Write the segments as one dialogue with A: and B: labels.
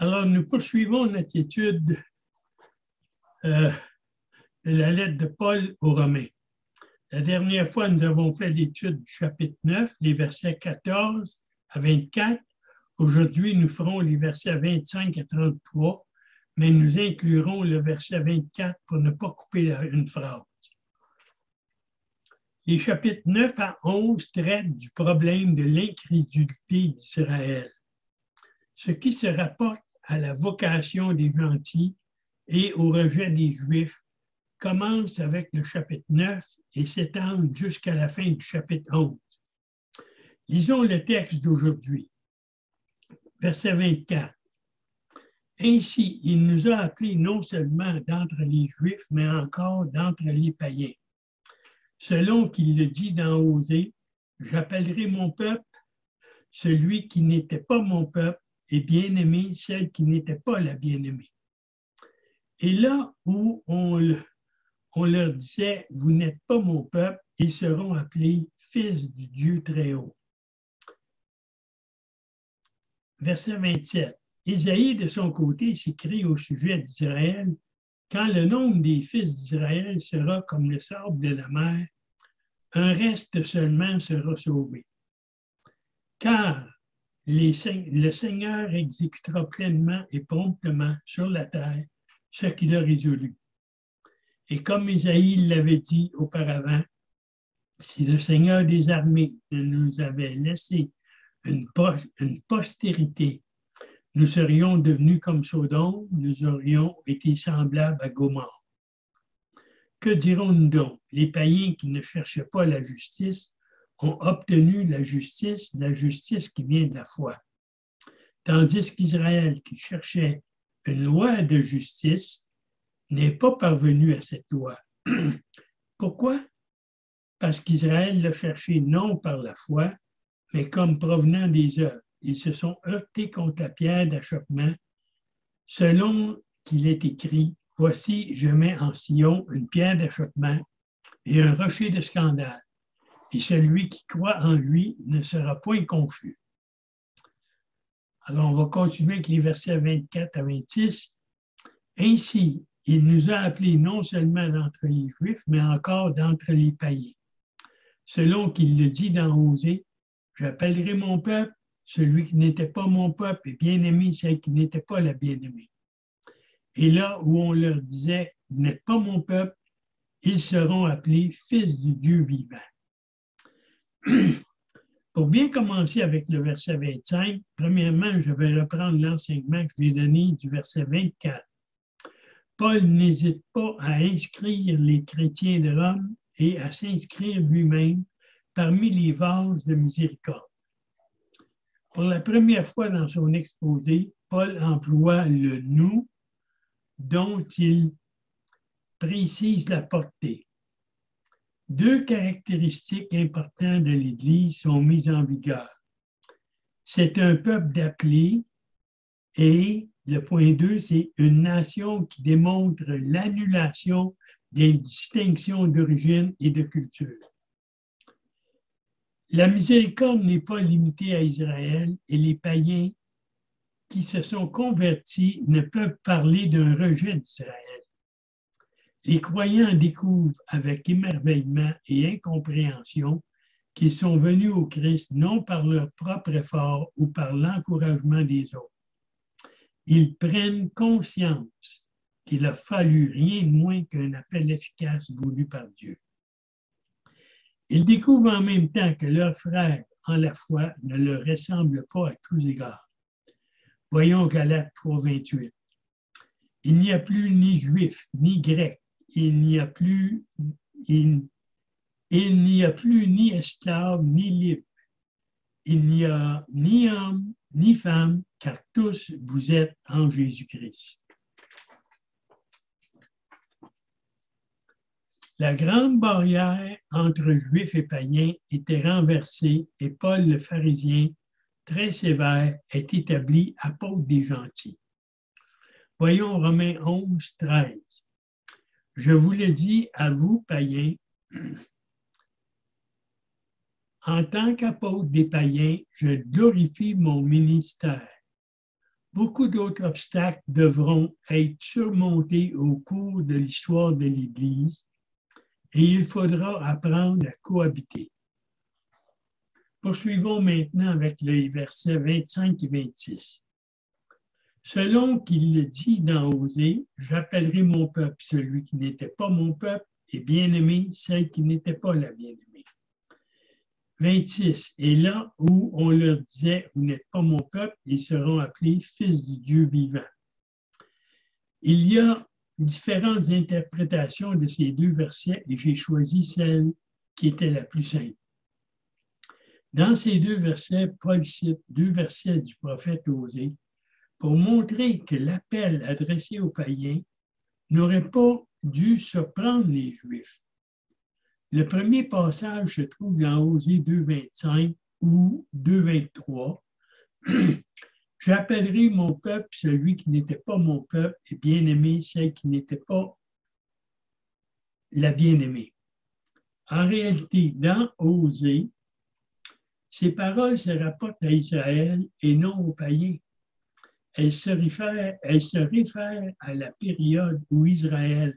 A: Alors, nous poursuivons notre étude de la lettre de Paul aux Romains. La dernière fois, nous avons fait l'étude du chapitre 9, les versets 14 à 24. Aujourd'hui, nous ferons les versets 25 à 33, mais nous inclurons le verset 24 pour ne pas couper une phrase. Les chapitres 9 à 11 traitent du problème de l'incrédulité d'Israël, ce qui se rapporte à la vocation des gentils et au rejet des Juifs commence avec le chapitre 9 et s'étend jusqu'à la fin du chapitre 11. Lisons le texte d'aujourd'hui. Verset 24. Ainsi, il nous a appelés non seulement d'entre les Juifs, mais encore d'entre les païens. Selon qu'il le dit dans Osée, j'appellerai mon peuple celui qui n'était pas mon peuple et bien-aimé celle qui n'était pas la bien-aimée. Et là où on leur disait, vous n'êtes pas mon peuple, ils seront appelés fils du Dieu très haut. Verset 27. Isaïe, de son côté, s'écrit au sujet d'Israël, quand le nombre des fils d'Israël sera comme le sable de la mer, un reste seulement sera sauvé. Car le Seigneur exécutera pleinement et promptement sur la terre ce qu'il a résolu. Et comme Isaïe l'avait dit auparavant, si le Seigneur des armées ne nous avait laissé une postérité, nous serions devenus comme Sodome, nous aurions été semblables à Gomorrhe. Que dirons-nous donc? Les païens qui ne cherchaient pas la justice ont obtenu la justice qui vient de la foi. Tandis qu'Israël, qui cherchait une loi de justice, n'est pas parvenu à cette loi. Pourquoi? Parce qu'Israël l'a cherché non par la foi, mais comme provenant des œuvres. Ils se sont heurtés contre la pierre d'achoppement, selon qu'il est écrit, voici, je mets en Sion une pierre d'achoppement et un rocher de scandale, et celui qui croit en lui ne sera point confus. Alors, on va continuer avec les versets 24 à 26. Ainsi, il nous a appelés non seulement d'entre les Juifs, mais encore d'entre les païens. Selon qu'il le dit dans Osée, j'appellerai mon peuple celui qui n'était pas mon peuple et bien-aimé celle qui n'était pas la bien-aimée. Et là où on leur disait, vous n'êtes pas mon peuple, ils seront appelés fils du Dieu vivant. Pour bien commencer avec le verset 25, premièrement, je vais reprendre l'enseignement que j'ai donné du verset 24. Paul n'hésite pas à inscrire les chrétiens de Rome et à s'inscrire lui-même parmi les vases de miséricorde. Pour la première fois dans son exposé, Paul emploie le « nous » dont il précise la portée. Deux caractéristiques importantes de l'Église sont mises en vigueur. C'est un peuple d'appelés et le point 2, c'est une nation qui démontre l'annulation des distinctions d'origine et de culture. La miséricorde n'est pas limitée à Israël et les païens qui se sont convertis ne peuvent parler d'un rejet d'Israël. Les croyants découvrent avec émerveillement et incompréhension qu'ils sont venus au Christ non par leur propre effort ou par l'encouragement des autres. Ils prennent conscience qu'il a fallu rien de moins qu'un appel efficace voulu par Dieu. Ils découvrent en même temps que leurs frères en la foi ne leur ressemblent pas à tous égards. Voyons Galates 3, 28. Il n'y a plus ni juif, ni grec, il n'y a plus ni esclave, ni libre. Il n'y a ni homme, ni femme, car tous vous êtes en Jésus-Christ. La grande barrière entre juifs et païens était renversée et Paul le pharisien, très sévère, est établi apôtre des gentils. Voyons Romains 11, 13. Je vous le dis à vous, païens, en tant qu'apôtre des païens, je glorifie mon ministère. Beaucoup d'autres obstacles devront être surmontés au cours de l'histoire de l'Église et il faudra apprendre à cohabiter. Poursuivons maintenant avec les versets 25 et 26. Selon qu'il le dit dans Osée, j'appellerai mon peuple celui qui n'était pas mon peuple et bien-aimé celle qui n'était pas la bien-aimée. 26. Et là où on leur disait, vous n'êtes pas mon peuple, ils seront appelés fils du Dieu vivant. Il y a différentes interprétations de ces deux versets et j'ai choisi celle qui était la plus simple. Dans ces deux versets, Paul cite deux versets du prophète Osée pour montrer que l'appel adressé aux païens n'aurait pas dû surprendre les Juifs. Le premier passage se trouve dans Osée 2,25 ou 2,23. J'appellerai mon peuple celui qui n'était pas mon peuple et bien-aimé celle qui n'était pas la bien-aimée. En réalité, dans Osée, ces paroles se rapportent à Israël et non aux païens. Elles se réfèrent à la période où Israël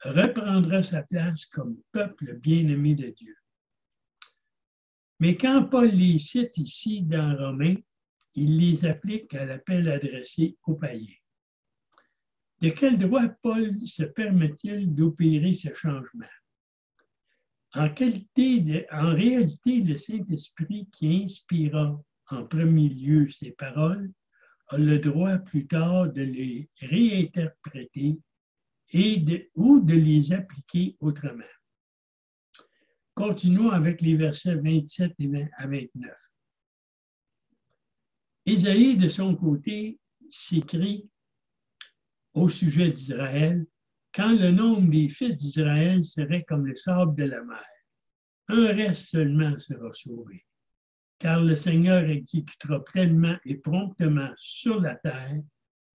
A: reprendra sa place comme peuple bien-aimé de Dieu. Mais quand Paul les cite ici dans Romains, il les applique à l'appel adressé aux païens. De quel droit Paul se permet-il d'opérer ce changement? En réalité, le Saint-Esprit qui inspira en premier lieu ces paroles a le droit plus tard de les réinterpréter ou de les appliquer autrement. Continuons avec les versets 27 à 29. Ésaïe, de son côté, s'écrit au sujet d'Israël, quand le nombre des fils d'Israël serait comme le sable de la mer, un reste seulement sera sauvé, car le Seigneur exécutera pleinement et promptement sur la terre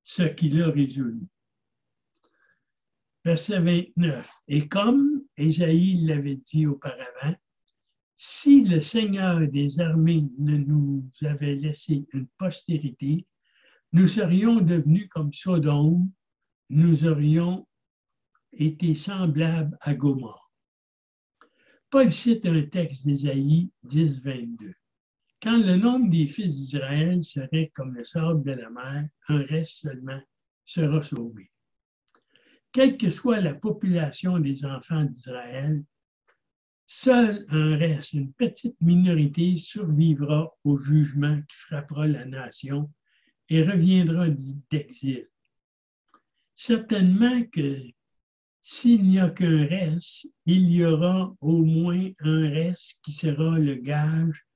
A: ce qu'il a résolu. Verset 29. Et comme Ésaïe l'avait dit auparavant, si le Seigneur des armées ne nous avait laissé une postérité, nous serions devenus comme Sodome, nous aurions été semblables à Gomorrhe. Paul cite un texte d'Ésaïe 10, 22. Quand le nombre des fils d'Israël serait comme le sable de la mer, un reste seulement sera sauvé. Quelle que soit la population des enfants d'Israël, seul un reste, une petite minorité, survivra au jugement qui frappera la nation et reviendra d'exil. Certainement que s'il n'y a qu'un reste, il y aura au moins un reste qui sera le gage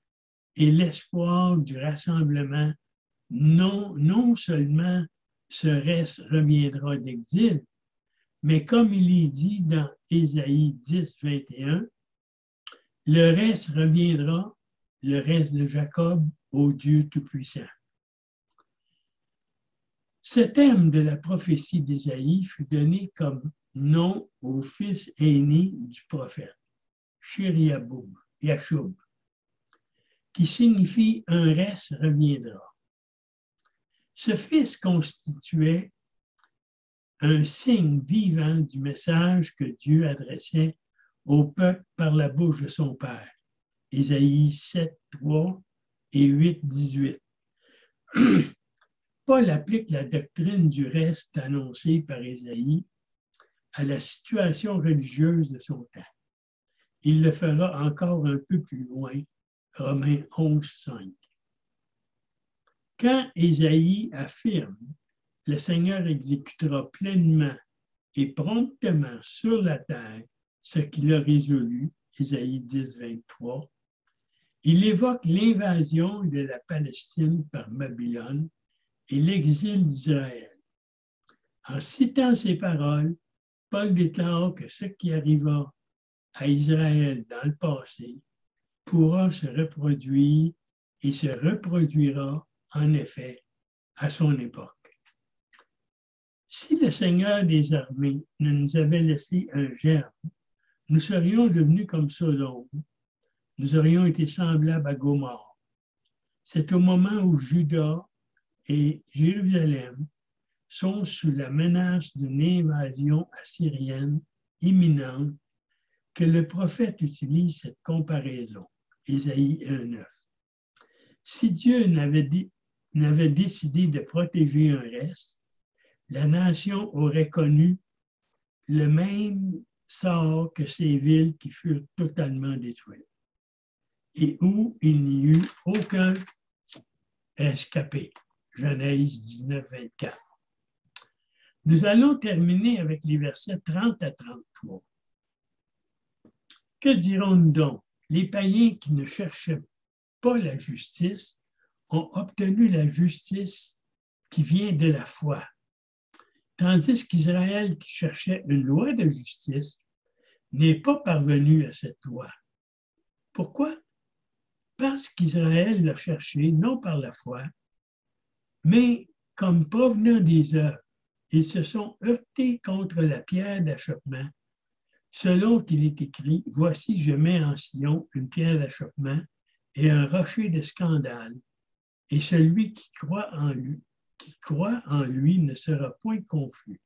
A: et l'espoir du rassemblement. Non seulement ce reste reviendra d'exil, mais comme il est dit dans Ésaïe 10, 21, le reste reviendra, le reste de Jacob, au Dieu Tout-Puissant. Ce thème de la prophétie d'Ésaïe fut donné comme nom au fils aîné du prophète, Shir-Yaboub, Yashub, qui signifie un reste reviendra. Ce fils constituait un signe vivant du message que Dieu adressait au peuple par la bouche de son Père. Ésaïe 7, 3 et 8, 18. Paul applique la doctrine du reste annoncée par Ésaïe à la situation religieuse de son temps. Il le fera encore un peu plus loin, Romains 11, 5. Quand Ésaïe affirme « Le Seigneur exécutera pleinement et promptement sur la terre ce qu'il a résolu » Ésaïe 10, 23, il évoque l'invasion de la Palestine par Babylone et l'exil d'Israël. En citant ces paroles, Paul déclare que ce qui arriva à Israël dans le passé pourra se reproduire et se reproduira en effet à son époque. Si le Seigneur des armées ne nous avait laissé un germe, nous serions devenus comme Sodome. Nous aurions été semblables à Gomorrhe. C'est au moment où Juda et Jérusalem sont sous la menace d'une invasion assyrienne imminente que le prophète utilise cette comparaison. Ésaïe 1,9. Si Dieu n'avait décidé de protéger un reste, la nation aurait connu le même sort que ces villes qui furent totalement détruites et où il n'y eut aucun rescapé. Genèse 19, 24. Nous allons terminer avec les versets 30 à 33. Que dirons-nous donc? Les païens qui ne cherchaient pas la justice ont obtenu la justice qui vient de la foi, tandis qu'Israël qui cherchait une loi de justice n'est pas parvenu à cette loi. Pourquoi? Parce qu'Israël l'a cherché non par la foi, mais comme provenant des œuvres. Ils se sont heurtés contre la pierre d'achoppement, selon qu'il est écrit, « Voici, je mets en Sion une pierre d'achoppement et un rocher de scandale, et celui qui croit en lui ne sera point confus. »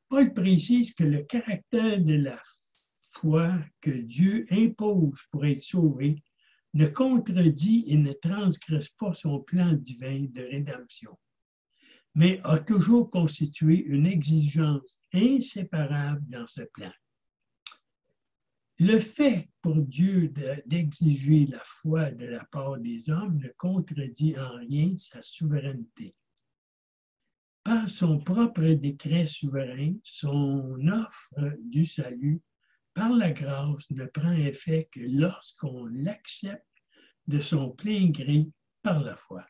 A: Paul précise que le caractère de la foi que Dieu impose pour être sauvé ne contredit et ne transgresse pas son plan divin de rédemption, mais a toujours constitué une exigence inséparable dans ce plan. Le fait pour Dieu d'exiger la foi de la part des hommes ne contredit en rien sa souveraineté. Par son propre décret souverain, son offre du salut par la grâce ne prend effet que lorsqu'on l'accepte de son plein gré par la foi.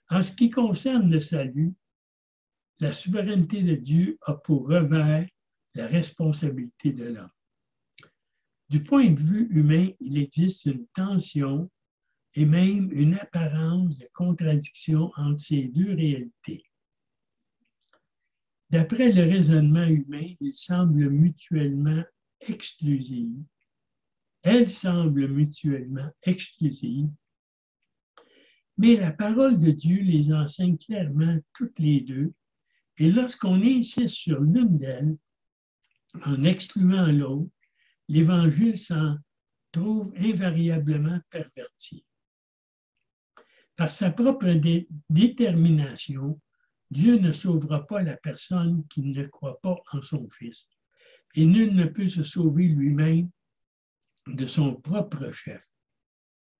A: En ce qui concerne le salut, la souveraineté de Dieu a pour revers la responsabilité de l'homme. Du point de vue humain, il existe une tension et même une apparence de contradiction entre ces deux réalités. D'après le raisonnement humain, elles semblent mutuellement exclusives, mais la parole de Dieu les enseigne clairement toutes les deux, et lorsqu'on insiste sur l'une d'elles, en excluant l'autre, l'Évangile s'en trouve invariablement perverti. Par sa propre détermination, Dieu ne sauvera pas la personne qui ne croit pas en son Fils, et nul ne peut se sauver lui-même de son propre chef,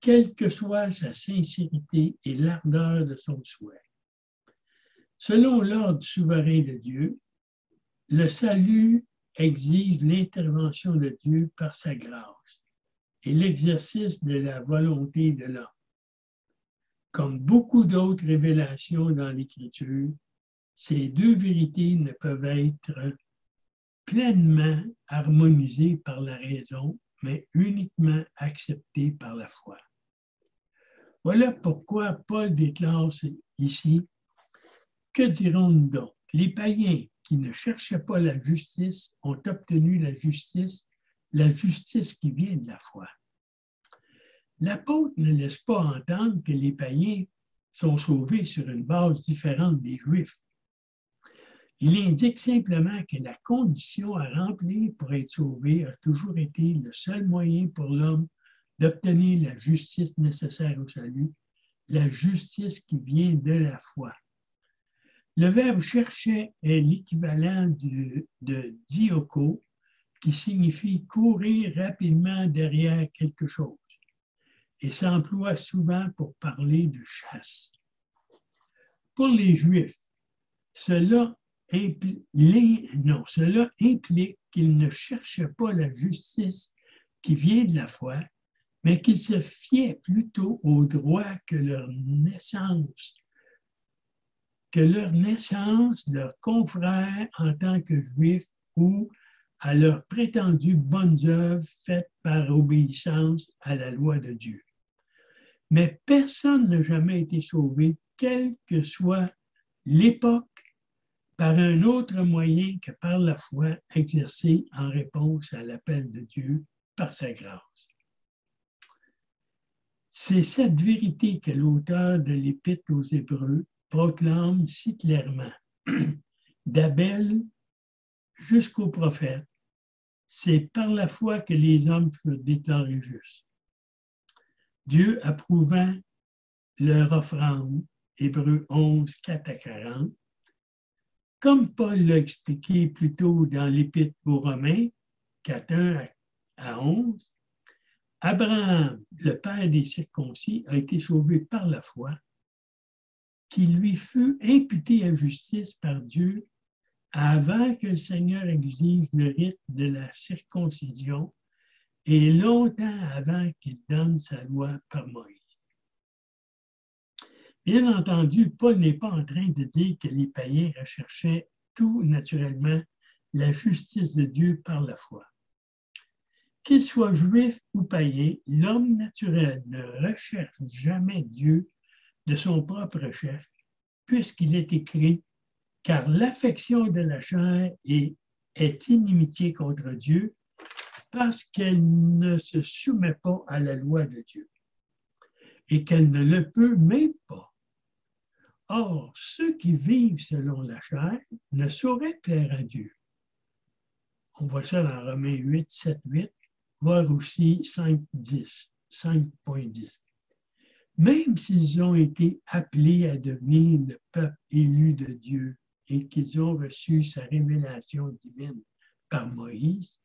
A: quelle que soit sa sincérité et l'ardeur de son souhait. Selon l'ordre souverain de Dieu, le salut exige l'intervention de Dieu par sa grâce et l'exercice de la volonté de l'homme. Comme beaucoup d'autres révélations dans l'Écriture, ces deux vérités ne peuvent être pleinement harmonisées par la raison, mais uniquement acceptées par la foi. Voilà pourquoi Paul déclare ici, « Que dirons-nous donc? Les païens qui ne cherchaient pas la justice ont obtenu la justice qui vient de la foi. » L'apôtre ne laisse pas entendre que les païens sont sauvés sur une base différente des Juifs. Il indique simplement que la condition à remplir pour être sauvé a toujours été le seul moyen pour l'homme d'obtenir la justice nécessaire au salut, la justice qui vient de la foi. Le verbe « chercher » est l'équivalent de dioko, qui signifie courir rapidement derrière quelque chose, et s'emploie souvent pour parler de chasse. Pour les Juifs, cela implique qu'ils ne cherchaient pas la justice qui vient de la foi, mais qu'ils se fiaient plutôt au droit que leur naissance, leurs confrères en tant que Juifs ou à leurs prétendues bonnes œuvres faites par obéissance à la loi de Dieu. Mais personne n'a jamais été sauvé, quelle que soit l'époque, par un autre moyen que par la foi exercée en réponse à l'appel de Dieu par sa grâce. C'est cette vérité que l'auteur de l'Épître aux Hébreux proclame si clairement. D'Abel jusqu'au prophète, c'est par la foi que les hommes furent déclarés justes. Dieu approuvant leur offrande, Hébreux 11, 4 à 40, comme Paul l'a expliqué plus tôt dans l'Épître aux Romains, 4, 1 à 11, Abraham, le père des circoncis, a été sauvé par la foi, qui lui fut imputée à justice par Dieu avant que le Seigneur exige le rite de la circoncision et longtemps avant qu'il donne sa loi par Moïse. Bien entendu, Paul n'est pas en train de dire que les païens recherchaient tout naturellement la justice de Dieu par la foi. Qu'il soit juif ou païen, l'homme naturel ne recherche jamais Dieu de son propre chef, puisqu'il est écrit « Car l'affection de la chair est inimitié contre Dieu, parce qu'elle ne se soumet pas à la loi de Dieu, et qu'elle ne le peut même pas. Or, ceux qui vivent selon la chair ne sauraient plaire à Dieu. » On voit ça dans Romains 8, 7, 8, voire aussi 5.10. Même s'ils ont été appelés à devenir le peuple élu de Dieu et qu'ils ont reçu sa révélation divine par Moïse,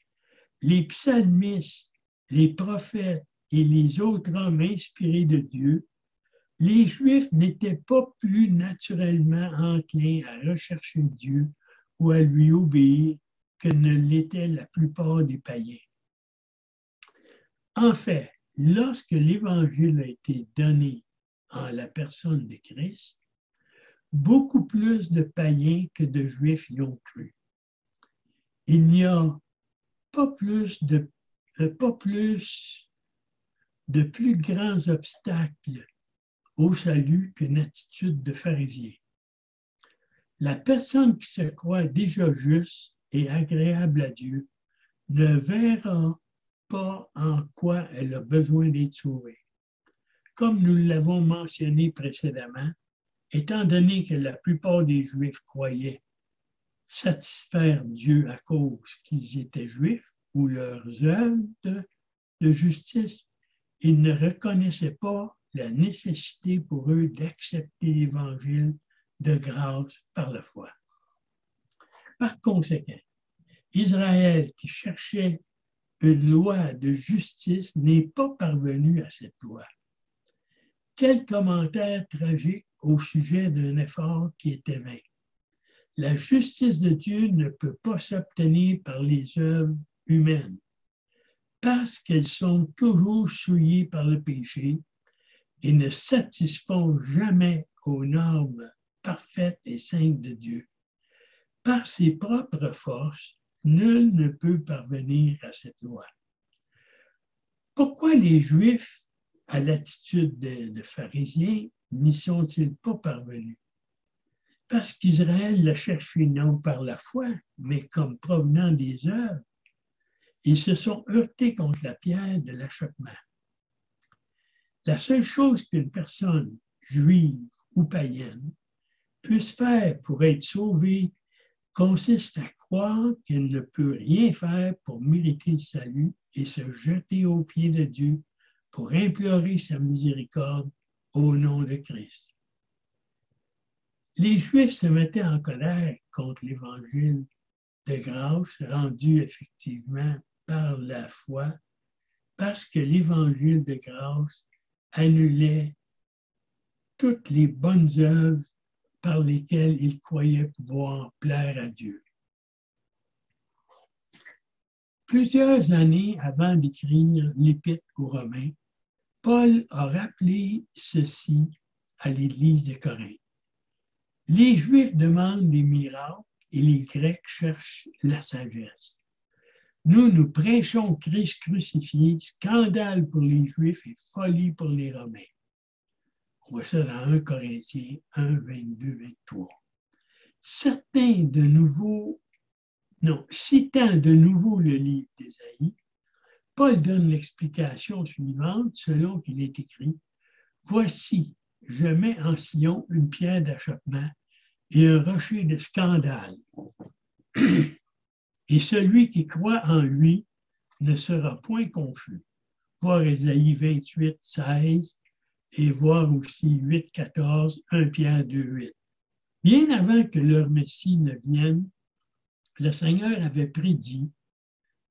A: les psalmistes, les prophètes et les autres hommes inspirés de Dieu, les Juifs n'étaient pas plus naturellement enclins à rechercher Dieu ou à lui obéir que ne l'étaient la plupart des païens. En fait, lorsque l'Évangile a été donné en la personne de Christ, beaucoup plus de païens que de Juifs y ont cru. Il n'y a pas plus de plus grands obstacles au salut qu'une attitude de pharisien. La personne qui se croit déjà juste et agréable à Dieu ne verra pas en quoi elle a besoin d'être sauvée. Comme nous l'avons mentionné précédemment, étant donné que la plupart des Juifs croyaient satisfaire Dieu à cause qu'ils étaient Juifs ou leurs œuvres de justice, ils ne reconnaissaient pas la nécessité pour eux d'accepter l'Évangile de grâce par la foi. Par conséquent, Israël qui cherchait une loi de justice n'est pas parvenu à cette loi. Quel commentaire tragique au sujet d'un effort qui était vain. La justice de Dieu ne peut pas s'obtenir par les œuvres humaines, parce qu'elles sont toujours souillées par le péché et ne satisfont jamais aux normes parfaites et saintes de Dieu. Par ses propres forces, nul ne peut parvenir à cette loi. Pourquoi les Juifs, à l'attitude de pharisiens, n'y sont-ils pas parvenus? Parce qu'Israël l'a cherché non par la foi, mais comme provenant des œuvres. Ils se sont heurtés contre la pierre de l'achoppement. La seule chose qu'une personne juive ou païenne puisse faire pour être sauvée consiste à croire qu'elle ne peut rien faire pour mériter le salut et se jeter aux pieds de Dieu pour implorer sa miséricorde au nom de Christ. Les Juifs se mettaient en colère contre l'Évangile de grâce rendu effectivement par la foi, parce que l'Évangile de grâce annulait toutes les bonnes œuvres par lesquelles ils croyaient pouvoir plaire à Dieu. Plusieurs années avant d'écrire l'Épître aux Romains, Paul a rappelé ceci à l'Église de Corinthe. Les Juifs demandent des miracles et les Grecs cherchent la sagesse. Nous prêchons Christ crucifié, scandale pour les Juifs et folie pour les Romains. On voit ça dans 1 Corinthiens 1, 22, 23. Citant de nouveau le livre d'Ésaïe, Paul donne l'explication suivante selon qu'il est écrit. Voici, je mets en Sion une pierre d'achoppement et un rocher de scandale. Et celui qui croit en lui ne sera point confus. Voir Ésaïe 28, 16 et voir aussi 8, 14, 1 Pierre 2, 8. Bien avant que leur Messie ne vienne, le Seigneur avait prédit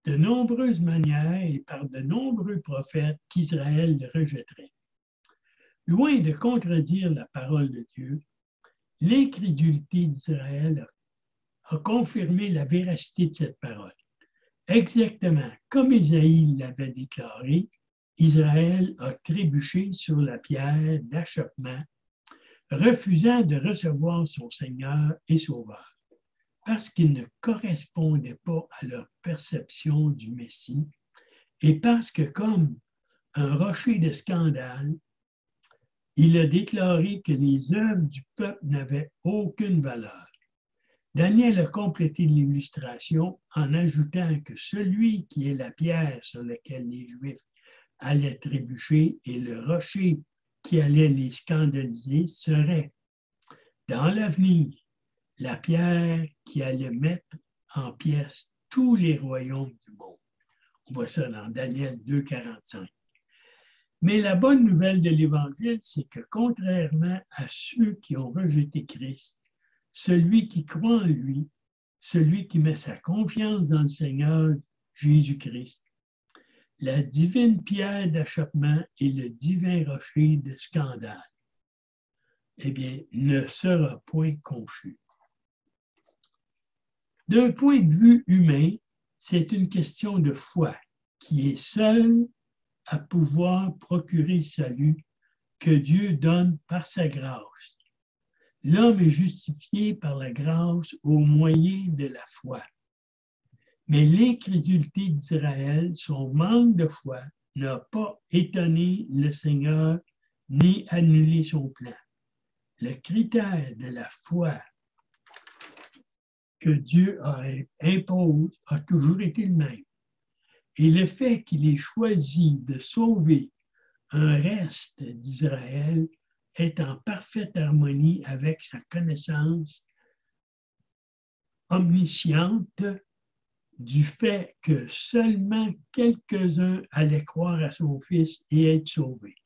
A: de nombreuses manières et par de nombreux prophètes qu'Israël le rejetterait. Loin de contredire la parole de Dieu, l'incrédulité d'Israël a confirmé la véracité de cette parole. Exactement comme Ésaïe l'avait déclaré, Israël a trébuché sur la pierre d'achoppement, refusant de recevoir son Seigneur et Sauveur, parce qu'il ne correspondait pas à leur perception du Messie, et parce que, comme un rocher de scandale, il a déclaré que les œuvres du peuple n'avaient aucune valeur. Daniel a complété l'illustration en ajoutant que celui qui est la pierre sur laquelle les Juifs allaient trébucher et le rocher qui allait les scandaliser serait, dans l'avenir, la pierre qui allait mettre en pièces tous les royaumes du monde. On voit ça dans Daniel 2, 45. Mais la bonne nouvelle de l'Évangile, c'est que contrairement à ceux qui ont rejeté Christ, celui qui croit en lui, celui qui met sa confiance dans le Seigneur Jésus-Christ, la divine pierre d'achoppement et le divin rocher de scandale, eh bien, ne sera point confus. D'un point de vue humain, c'est une question de foi qui est seule à pouvoir procurer le salut que Dieu donne par sa grâce. L'homme est justifié par la grâce au moyen de la foi. Mais l'incrédulité d'Israël, son manque de foi, n'a pas étonné le Seigneur ni annulé son plan. Le critère de la foi que Dieu impose a toujours été le même. Et le fait qu'il ait choisi de sauver un reste d'Israël est en parfaite harmonie avec sa connaissance omnisciente du fait que seulement quelques-uns allaient croire à son Fils et être sauvés.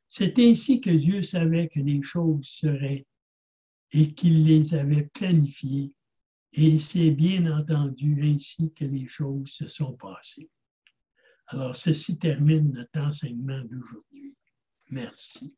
A: C'est ainsi que Dieu savait que les choses seraient et qu'il les avait planifiées, et c'est bien entendu ainsi que les choses se sont passées. Alors, ceci termine notre enseignement d'aujourd'hui. Merci.